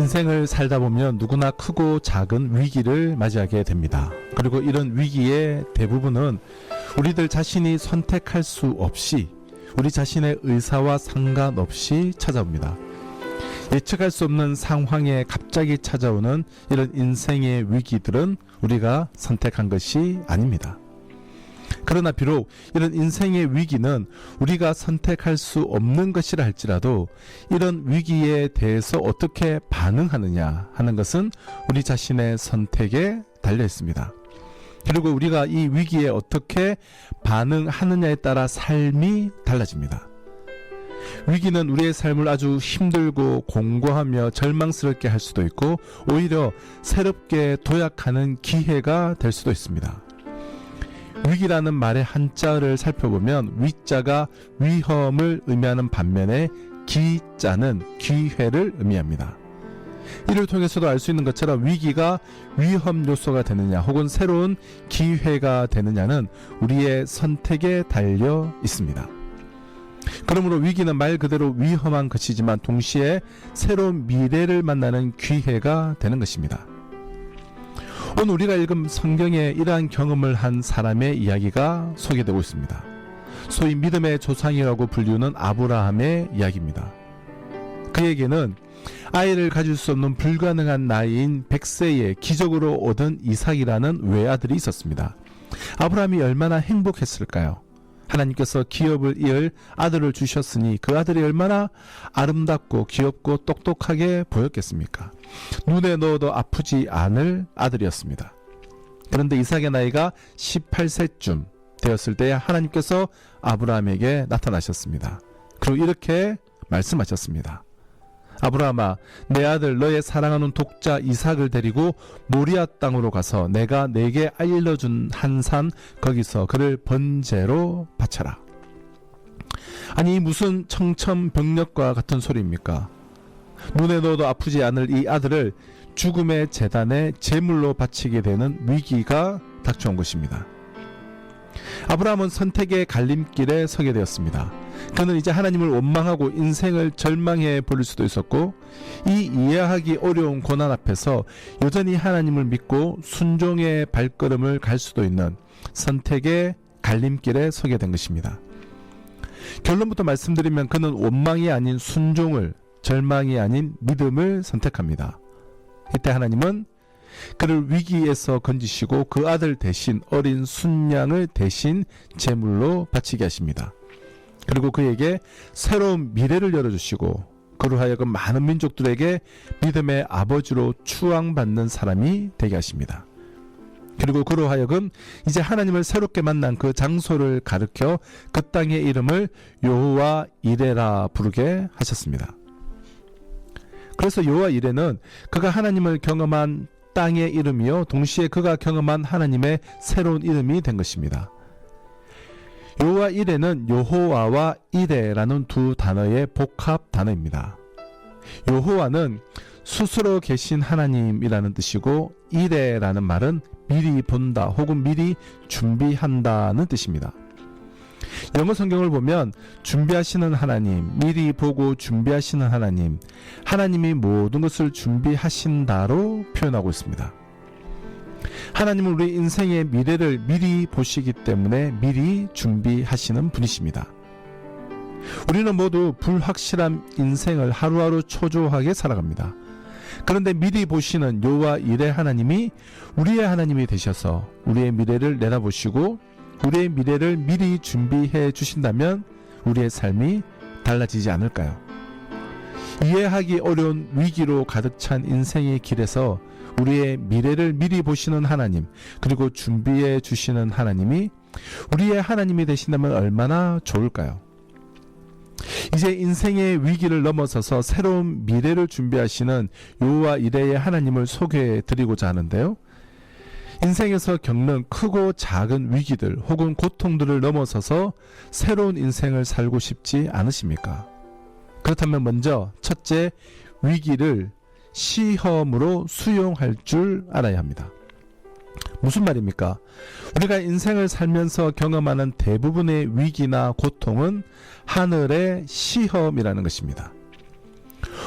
인생을 살다 보면 누구나 크고 작은 위기를 맞이하게 됩니다. 그리고 이런 위기의 대부분은 우리들 자신이 선택할 수 없이 우리 자신의 의사와 상관없이 찾아옵니다. 예측할 수 없는 상황에 갑자기 찾아오는 이런 인생의 위기들은 우리가 선택한 것이 아닙니다. 그러나 비록 이런 인생의 위기는 우리가 선택할 수 없는 것이라 할지라도 이런 위기에 대해서 어떻게 반응하느냐 하는 것은 우리 자신의 선택에 달려 있습니다. 그리고 우리가 이 위기에 어떻게 반응하느냐에 따라 삶이 달라집니다. 위기는 우리의 삶을 아주 힘들고 공고하며 절망스럽게 할 수도 있고 오히려 새롭게 도약하는 기회가 될 수도 있습니다. 위기라는 말의 한자를 살펴보면 위자가 위험을 의미하는 반면에 기자는 기회를 의미합니다. 이를 통해서도 알 수 있는 것처럼 위기가 위험 요소가 되느냐 혹은 새로운 기회가 되느냐는 우리의 선택에 달려 있습니다. 그러므로 위기는 말 그대로 위험한 것이지만 동시에 새로운 미래를 만나는 기회가 되는 것입니다. 오늘 우리가 읽은 성경에 이러한 경험을 한 사람의 이야기가 소개되고 있습니다. 소위 믿음의 조상이라고 불리우는 아브라함의 이야기입니다. 그에게는 아이를 가질 수 없는 불가능한 나이인 100세에 기적으로 얻은 이삭이라는 외아들이 있었습니다. 아브라함이 얼마나 행복했을까요? 하나님께서 기업을 이을 아들을 주셨으니 그 아들이 얼마나 아름답고 귀엽고 똑똑하게 보였겠습니까? 눈에 넣어도 아프지 않을 아들이었습니다. 그런데 이삭의 나이가 18세쯤 되었을 때 하나님께서 아브라함에게 나타나셨습니다. 그리고 이렇게 말씀하셨습니다. 아브라함아, 내 아들 너의 사랑하는 독자 이삭을 데리고 모리아 땅으로 가서 내가 내게 알려준 한 산 거기서 그를 번제로 바쳐라. 아니 무슨 청천벽력과 같은 소리입니까? 눈에 넣어도 아프지 않을 이 아들을 죽음의 제단에 제물로 바치게 되는 위기가 닥쳐온 것입니다. 아브라함은 선택의 갈림길에 서게 되었습니다. 그는 이제 하나님을 원망하고 인생을 절망해 버릴 수도 있었고 이 이해하기 어려운 고난 앞에서 여전히 하나님을 믿고 순종의 발걸음을 갈 수도 있는 선택의 갈림길에 서게 된 것입니다. 결론부터 말씀드리면 그는 원망이 아닌 순종을, 절망이 아닌 믿음을 선택합니다. 이때 하나님은 그를 위기에서 건지시고 그 아들 대신 어린 순양을 대신 제물로 바치게 하십니다. 그리고 그에게 새로운 미래를 열어주시고 그로 하여금 많은 민족들에게 믿음의 아버지로 추앙받는 사람이 되게 하십니다. 그리고 그로 하여금 이제 하나님을 새롭게 만난 그 장소를 가르쳐 그 땅의 이름을 여호와 이레라 부르게 하셨습니다. 그래서 여호와 이레는 그가 하나님을 경험한 땅의 이름이요 동시에 그가 경험한 하나님의 새로운 이름이 된 것입니다. 여호와 이레는 여호와와 이레라는 두 단어의 복합 단어입니다. 여호와는 스스로 계신 하나님이라는 뜻이고 이레라는 말은 미리 본다 혹은 미리 준비한다는 뜻입니다. 영어 성경을 보면 준비하시는 하나님, 미리 보고 준비하시는 하나님, 하나님이 모든 것을 준비하신다로 표현하고 있습니다. 하나님은 우리 인생의 미래를 미리 보시기 때문에 미리 준비하시는 분이십니다. 우리는 모두 불확실한 인생을 하루하루 초조하게 살아갑니다. 그런데 미리 보시는 여호와 이레 하나님이 우리의 하나님이 되셔서 우리의 미래를 내다보시고 우리의 미래를 미리 준비해 주신다면 우리의 삶이 달라지지 않을까요? 이해하기 어려운 위기로 가득 찬 인생의 길에서 우리의 미래를 미리 보시는 하나님 그리고 준비해 주시는 하나님이 우리의 하나님이 되신다면 얼마나 좋을까요? 이제 인생의 위기를 넘어서서 새로운 미래를 준비하시는 여호와 이레의 하나님을 소개해 드리고자 하는데요. 인생에서 겪는 크고 작은 위기들 혹은 고통들을 넘어서서 새로운 인생을 살고 싶지 않으십니까? 그렇다면 먼저 첫째, 위기를 시험으로 수용할 줄 알아야 합니다. 무슨 말입니까? 우리가 인생을 살면서 경험하는 대부분의 위기나 고통은 하늘의 시험이라는 것입니다.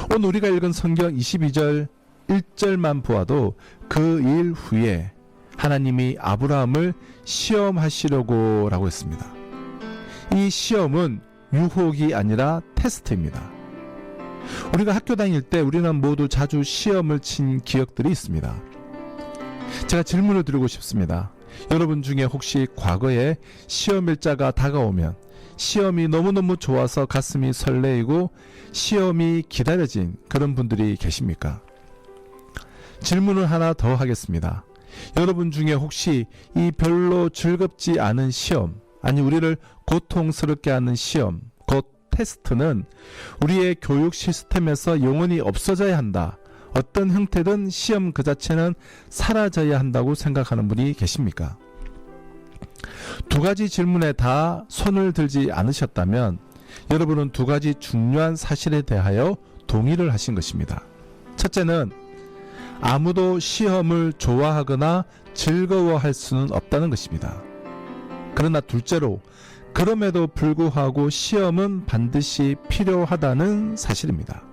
오늘 우리가 읽은 성경 22절 1절만 보아도 그 일 후에 하나님이 아브라함을 시험하시려고 라고 했습니다. 이 시험은 유혹이 아니라 테스트입니다. 우리가 학교 다닐 때 우리는 모두 자주 시험을 친 기억들이 있습니다. 제가 질문을 드리고 싶습니다. 여러분 중에 혹시 과거에 시험일자가 다가오면 시험이 너무너무 좋아서 가슴이 설레이고 시험이 기다려진 그런 분들이 계십니까? 질문을 하나 더 하겠습니다. 여러분 중에 혹시 이 별로 즐겁지 않은 시험, 아니 우리를 고통스럽게 하는 시험, 곧 테스트는 우리의 교육 시스템에서 영원히 없어져야 한다, 어떤 형태든 시험 그 자체는 사라져야 한다고 생각하는 분이 계십니까? 두 가지 질문에 다 손을 들지 않으셨다면 여러분은 두 가지 중요한 사실에 대하여 동의를 하신 것입니다. 첫째는 아무도 시험을 좋아하거나 즐거워할 수는 없다는 것입니다. 그러나 둘째로 그럼에도 불구하고 시험은 반드시 필요하다는 사실입니다.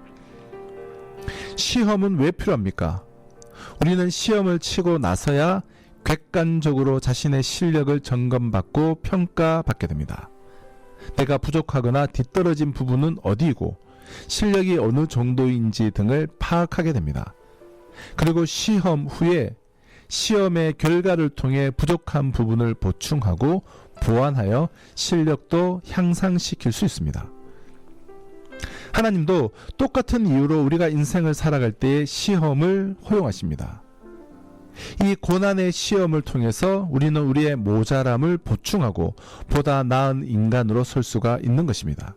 시험은 왜 필요합니까? 우리는 시험을 치고 나서야 객관적으로 자신의 실력을 점검받고 평가받게 됩니다. 내가 부족하거나 뒤떨어진 부분은 어디이고 실력이 어느 정도인지 등을 파악하게 됩니다. 그리고 시험 후에 시험의 결과를 통해 부족한 부분을 보충하고 보완하여 실력도 향상시킬 수 있습니다. 하나님도 똑같은 이유로 우리가 인생을 살아갈 때에 시험을 허용하십니다. 이 고난의 시험을 통해서 우리는 우리의 모자람을 보충하고 보다 나은 인간으로 설 수가 있는 것입니다.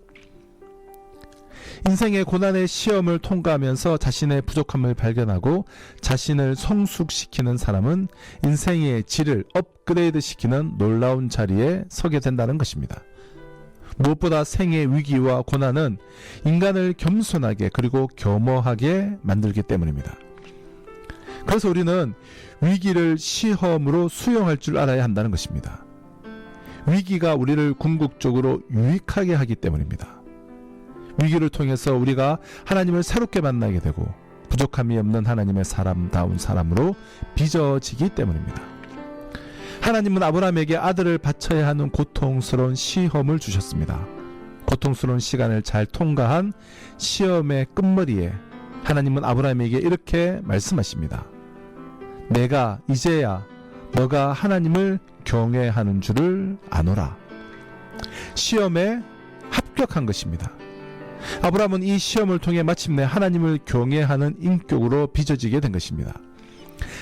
인생의 고난의 시험을 통과하면서 자신의 부족함을 발견하고 자신을 성숙시키는 사람은 인생의 질을 업그레이드 시키는 놀라운 자리에 서게 된다는 것입니다. 무엇보다 생의 위기와 고난은 인간을 겸손하게 그리고 겸허하게 만들기 때문입니다. 그래서 우리는 위기를 시험으로 수용할 줄 알아야 한다는 것입니다. 위기가 우리를 궁극적으로 유익하게 하기 때문입니다. 위기를 통해서 우리가 하나님을 새롭게 만나게 되고 부족함이 없는 하나님의 사람다운 사람으로 빚어지기 때문입니다. 하나님은 아브라함에게 아들을 바쳐야 하는 고통스러운 시험을 주셨습니다. 고통스러운 시간을 잘 통과한 시험의 끝머리에 하나님은 아브라함에게 이렇게 말씀하십니다. 내가 이제야 너가 하나님을 경외하는 줄을 아노라. 시험에 합격한 것입니다. 아브라함은 이 시험을 통해 마침내 하나님을 경외하는 인격으로 빚어지게 된 것입니다.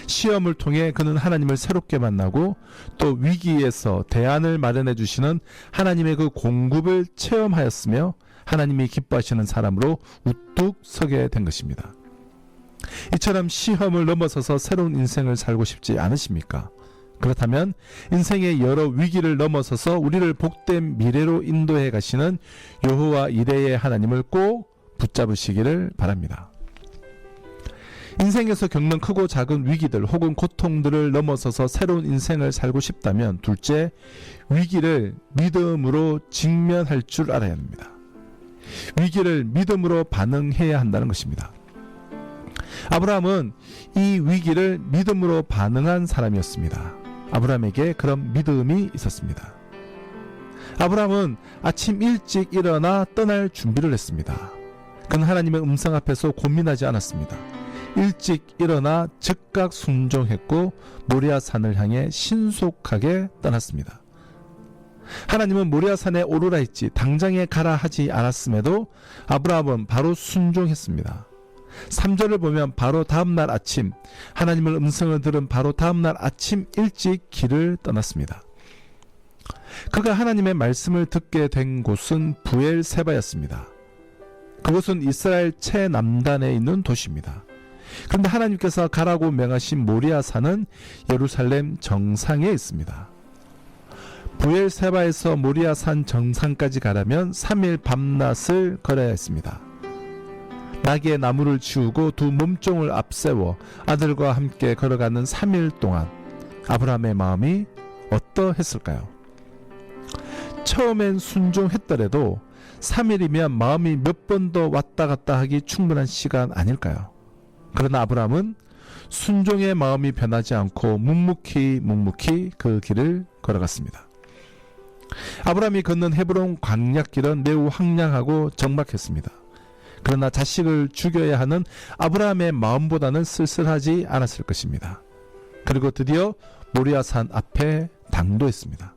시험을 통해 그는 하나님을 새롭게 만나고 또 위기에서 대안을 마련해 주시는 하나님의 그 공급을 체험하였으며 하나님이 기뻐하시는 사람으로 우뚝 서게 된 것입니다. 이처럼 시험을 넘어서서 새로운 인생을 살고 싶지 않으십니까? 그렇다면 인생의 여러 위기를 넘어서서 우리를 복된 미래로 인도해 가시는 여호와 이레의 하나님을 꼭 붙잡으시기를 바랍니다. 인생에서 겪는 크고 작은 위기들 혹은 고통들을 넘어서서 새로운 인생을 살고 싶다면 둘째, 위기를 믿음으로 직면할 줄 알아야 합니다. 위기를 믿음으로 반응해야 한다는 것입니다. 아브라함은 이 위기를 믿음으로 반응한 사람이었습니다. 아브라함에게 그런 믿음이 있었습니다. 아브라함은 아침 일찍 일어나 떠날 준비를 했습니다. 그는 하나님의 음성 앞에서 고민하지 않았습니다. 일찍 일어나 즉각 순종했고 모리아산을 향해 신속하게 떠났습니다. 하나님은 모리아산에 오르라 했지 당장에 가라 하지 않았음에도 아브라함은 바로 순종했습니다. 3절을 보면 바로 다음날 아침, 하나님의 음성을 들은 바로 다음날 아침 일찍 길을 떠났습니다. 그가 하나님의 말씀을 듣게 된 곳은 부엘세바였습니다. 그곳은 이스라엘 최남단에 있는 도시입니다. 그런데 하나님께서 가라고 명하신 모리아산은 예루살렘 정상에 있습니다. 부엘세바에서 모리아산 정상까지 가려면 3일 밤낮을 걸어야 했습니다. 낙의 나무를 치우고 두 몸종을 앞세워 아들과 함께 걸어가는 3일 동안 아브라함의 마음이 어떠했을까요? 처음엔 순종했더라도 3일이면 마음이 몇 번 더 왔다 갔다 하기 충분한 시간 아닐까요? 그러나 아브라함은 순종의 마음이 변하지 않고 묵묵히 그 길을 걸어갔습니다. 아브라함이 걷는 헤브론 광야길은 매우 황량하고 적막했습니다. 그러나 자식을 죽여야 하는 아브라함의 마음보다는 쓸쓸하지 않았을 것입니다. 그리고 드디어 모리아산 앞에 당도했습니다.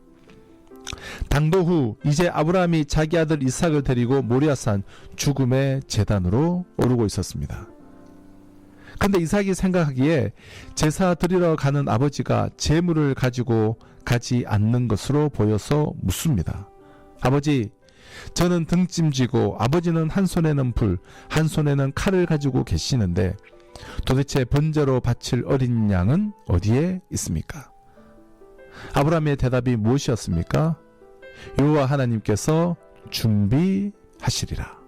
당도 후 이제 아브라함이 자기 아들 이삭을 데리고 모리아산 죽음의 제단으로 오르고 있었습니다. 근데 이삭이 생각하기에 제사 드리러 가는 아버지가 제물을 가지고 가지 않는 것으로 보여서 묻습니다. 아버지, 저는 등짐지고 아버지는 한 손에는 불, 한 손에는 칼을 가지고 계시는데 도대체 번제로 바칠 어린 양은 어디에 있습니까? 아브라함의 대답이 무엇이었습니까? 여호와 하나님께서 준비하시리라.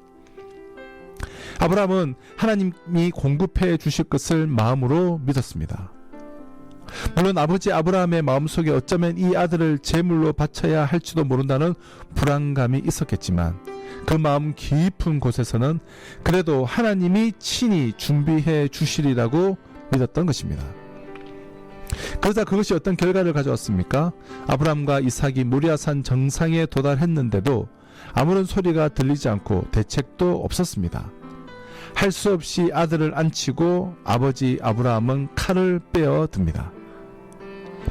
아브라함은 하나님이 공급해 주실 것을 마음으로 믿었습니다. 물론 아버지 아브라함의 마음속에 어쩌면 이 아들을 제물로 바쳐야 할지도 모른다는 불안감이 있었겠지만 그 마음 깊은 곳에서는 그래도 하나님이 친히 준비해 주시리라고 믿었던 것입니다. 그러자 그것이 어떤 결과를 가져왔습니까? 아브라함과 이삭이 모리아산 정상에 도달했는데도 아무런 소리가 들리지 않고 대책도 없었습니다. 할 수 없이 아들을 안치고 아버지 아브라함은 칼을 빼어 듭니다.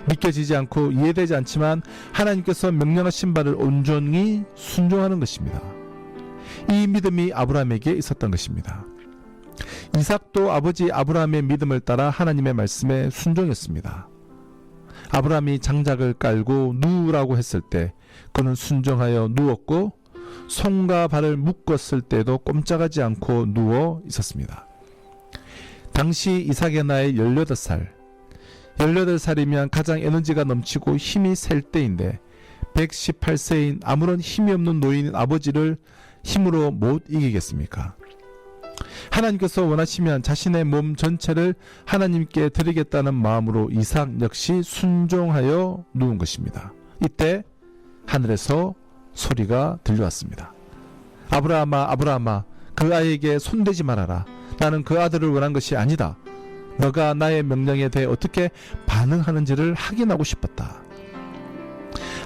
믿겨지지 않고 이해되지 않지만 하나님께서 명령하신 바를 온전히 순종하는 것입니다. 이 믿음이 아브라함에게 있었던 것입니다. 이삭도 아버지 아브라함의 믿음을 따라 하나님의 말씀에 순종했습니다. 아브라함이 장작을 깔고 누우라고 했을 때 그는 순종하여 누웠고 손과 발을 묶었을 때도 꼼짝하지 않고 누워 있었습니다. 당시 이삭의 나이 18살이면 가장 에너지가 넘치고 힘이 셀 때인데 118세인 아무런 힘이 없는 노인인 아버지를 힘으로 못 이기겠습니까? 하나님께서 원하시면 자신의 몸 전체를 하나님께 드리겠다는 마음으로 이삭 역시 순종하여 누운 것입니다. 이때 하늘에서 소리가 들려왔습니다. 아브라함아, 아브라함아, 그 아이에게 손대지 말아라. 나는 그 아들을 원한 것이 아니다. 너가 나의 명령에 대해 어떻게 반응하는지를 확인하고 싶었다.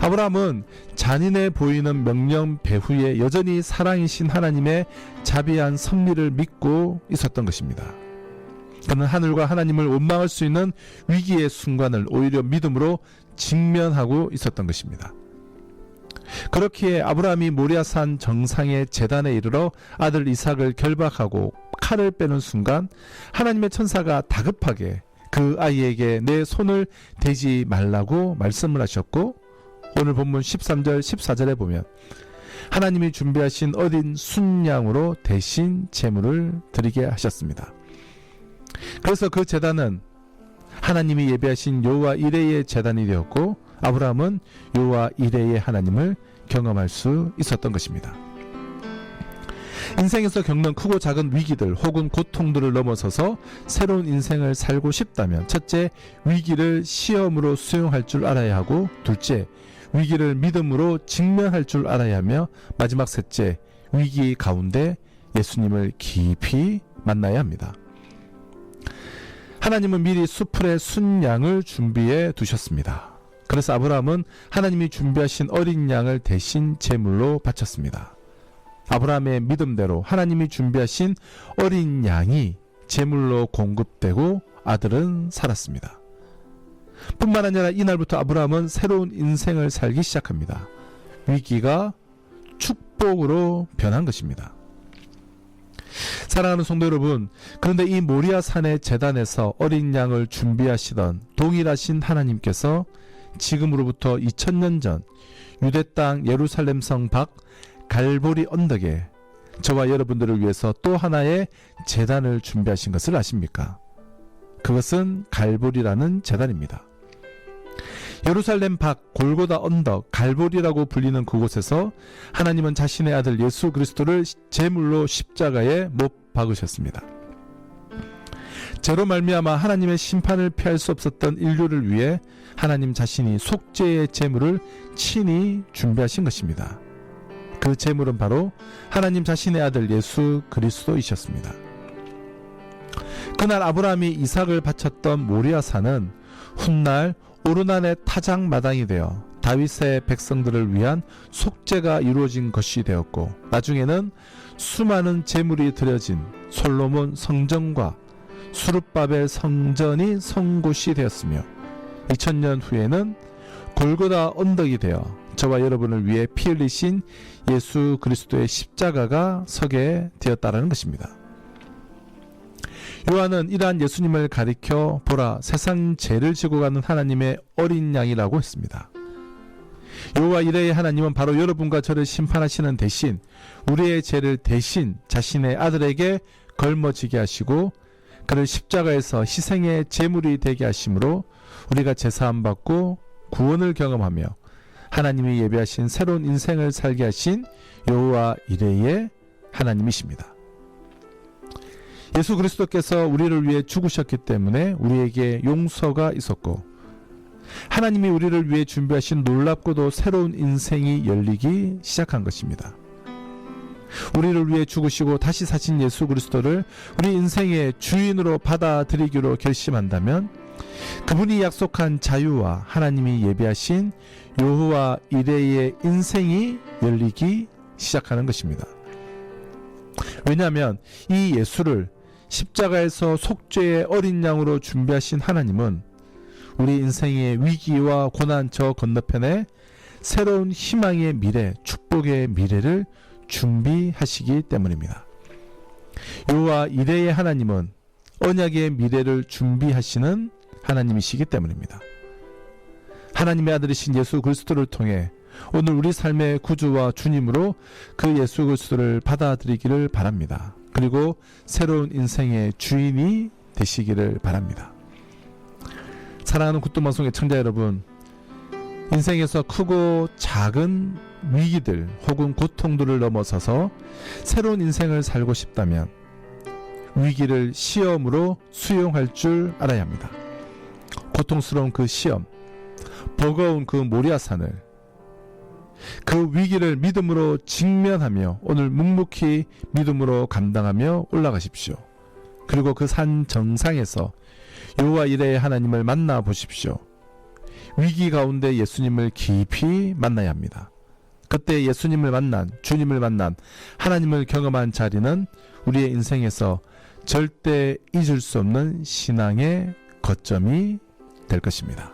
아브라함은 잔인해 보이는 명령 배후에 여전히 사랑이신 하나님의 자비한 섭리를 믿고 있었던 것입니다. 그는 하늘과 하나님을 원망할 수 있는 위기의 순간을 오히려 믿음으로 직면하고 있었던 것입니다. 그렇기에 아브라함이 모리아산 정상의 제단에 이르러 아들 이삭을 결박하고 칼을 빼는 순간 하나님의 천사가 다급하게 그 아이에게 내 손을 대지 말라고 말씀을 하셨고 오늘 본문 13절 14절에 보면 하나님이 준비하신 어린 순양으로 대신 제물을 드리게 하셨습니다. 그래서 그 제단은 하나님이 예배하신 여호와 이레의 제단이 되었고 아브라함은 여호와 이레의 하나님을 경험할 수 있었던 것입니다. 인생에서 겪는 크고 작은 위기들 혹은 고통들을 넘어서서 새로운 인생을 살고 싶다면 첫째, 위기를 시험으로 수용할 줄 알아야 하고 둘째, 위기를 믿음으로 직면할 줄 알아야 하며 마지막 셋째, 위기 가운데 예수님을 깊이 만나야 합니다. 하나님은 미리 수풀에 순양을 준비해 두셨습니다. 그래서 아브라함은 하나님이 준비하신 어린 양을 대신 제물로 바쳤습니다. 아브라함의 믿음대로 하나님이 준비하신 어린 양이 제물로 공급되고 아들은 살았습니다. 뿐만 아니라 이날부터 아브라함은 새로운 인생을 살기 시작합니다. 위기가 축복으로 변한 것입니다. 사랑하는 성도 여러분, 그런데 이 모리아산의 제단에서 어린 양을 준비하시던 동일하신 하나님께서 지금으로부터 2000년 전 유대 땅 예루살렘 성 밖 갈보리 언덕에 저와 여러분들을 위해서 또 하나의 제단을 준비하신 것을 아십니까? 그것은 갈보리라는 제단입니다. 예루살렘 밖 골고다 언덕 갈보리라고 불리는 그곳에서 하나님은 자신의 아들 예수 그리스도를 제물로 십자가에 못 박으셨습니다. 저로 말미암아 하나님의 심판을 피할 수 없었던 인류를 위해 하나님 자신이 속죄의 제물을 친히 준비하신 것입니다. 그 재물은 바로 하나님 자신의 아들 예수 그리스도이셨습니다. 그날 아브라함이 이삭을 바쳤던 모리아산은 훗날 오르난의 타작마당이 되어 다윗의 백성들을 위한 속죄가 이루어진 것이 되었고, 나중에는 수많은 제물이 드려진 솔로몬 성전과 수룹바벨 성전이 선 곳이 되었으며, 2000년 후에는 골고다 언덕이 되어 저와 여러분을 위해 피 흘리신 예수 그리스도의 십자가가 서게 되었다라는 것입니다. 요한은 이러한 예수님을 가리켜 보라, 세상 죄를 지고 가는 하나님의 어린 양이라고 했습니다. 여호와 이레의 하나님은 바로 여러분과 저를 심판하시는 대신 우리의 죄를 대신 자신의 아들에게 걸머지게 하시고 그를 십자가에서 희생의 제물이 되게 하심으로 우리가 제사함 받고 구원을 경험하며 하나님이 예비하신 새로운 인생을 살게 하신 여호와 이레의 하나님이십니다. 예수 그리스도께서 우리를 위해 죽으셨기 때문에 우리에게 용서가 있었고, 하나님이 우리를 위해 준비하신 놀랍고도 새로운 인생이 열리기 시작한 것입니다. 우리를 위해 죽으시고 다시 사신 예수 그리스도를 우리 인생의 주인으로 받아들이기로 결심한다면 그분이 약속한 자유와 하나님이 예비하신 여호와 이레의 인생이 열리기 시작하는 것입니다. 왜냐하면 이 예수를 십자가에서 속죄의 어린 양으로 준비하신 하나님은 우리 인생의 위기와 고난 저 건너편에 새로운 희망의 미래, 축복의 미래를 준비하시기 때문입니다. 여호와 이레의 하나님은 언약의 미래를 준비하시는 하나님이시기 때문입니다. 하나님의 아들이신 예수 그리스도를 통해 오늘 우리 삶의 구주와 주님으로 그 예수 그리스도를 받아들이기를 바랍니다. 그리고 새로운 인생의 주인이 되시기를 바랍니다. 사랑하는 굿도방송의 청자 여러분, 인생에서 크고 작은 위기들 혹은 고통들을 넘어서서 새로운 인생을 살고 싶다면 위기를 시험으로 수용할 줄 알아야 합니다. 고통스러운 그 시험, 버거운 그 모리아산을, 그 위기를 믿음으로 직면하며 오늘 묵묵히 믿음으로 감당하며 올라가십시오. 그리고 그 산 정상에서 여호와 이레의 하나님을 만나 보십시오. 위기 가운데 예수님을 깊이 만나야 합니다. 그때 예수님을 만난, 주님을 만난, 하나님을 경험한 자리는 우리의 인생에서 절대 잊을 수 없는 신앙의 거점이 될 것입니다.